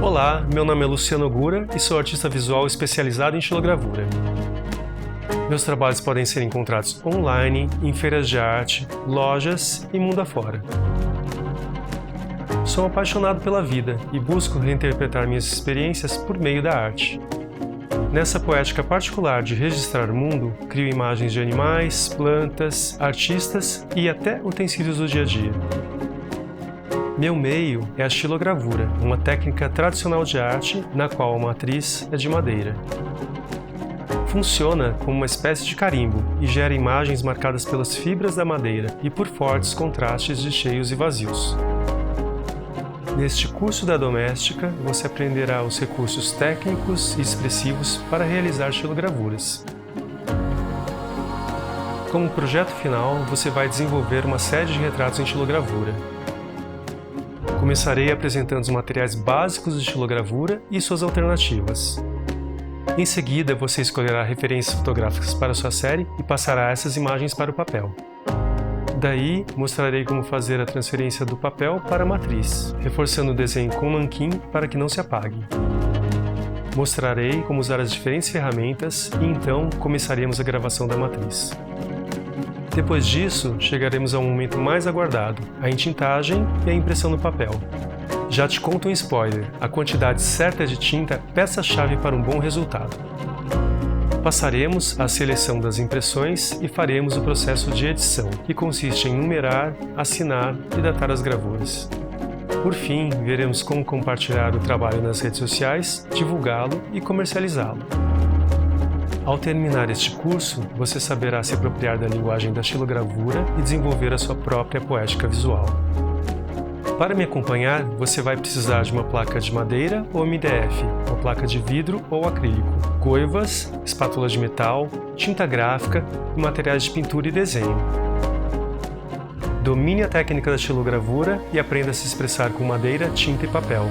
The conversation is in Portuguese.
Olá, meu nome é Luciano Gura e sou artista visual especializado em xilogravura. Meus trabalhos podem ser encontrados online, em feiras de arte, lojas e mundo afora. Sou apaixonado pela vida e busco reinterpretar minhas experiências por meio da arte. Nessa poética particular de registrar o mundo, crio imagens de animais, plantas, artistas e até utensílios do dia a dia. Meu meio é a xilogravura, uma técnica tradicional de arte na qual a matriz é de madeira. Funciona como uma espécie de carimbo e gera imagens marcadas pelas fibras da madeira e por fortes contrastes de cheios e vazios. Neste curso da doméstica, você aprenderá os recursos técnicos e expressivos para realizar xilogravuras. Como projeto final, você vai desenvolver uma série de retratos em xilogravura. Começarei apresentando os materiais básicos de xilogravura e suas alternativas. Em seguida, você escolherá referências fotográficas para sua série e passará essas imagens para o papel. Daí, mostrarei como fazer a transferência do papel para a matriz, reforçando o desenho com nanquim para que não se apague. Mostrarei como usar as diferentes ferramentas e então começaremos a gravação da matriz. Depois disso, chegaremos ao momento mais aguardado, a entintagem e a impressão no papel. Já te conto um spoiler, a quantidade certa de tinta é peça-chave para um bom resultado. Passaremos à seleção das impressões e faremos o processo de edição, que consiste em numerar, assinar e datar as gravuras. Por fim, veremos como compartilhar o trabalho nas redes sociais, divulgá-lo e comercializá-lo. Ao terminar este curso, você saberá se apropriar da linguagem da xilogravura e desenvolver a sua própria poética visual. Para me acompanhar, você vai precisar de uma placa de madeira ou MDF, uma placa de vidro ou acrílico, goivas, espátula de metal, tinta gráfica e materiais de pintura e desenho. Domine a técnica da xilogravura e aprenda a se expressar com madeira, tinta e papel.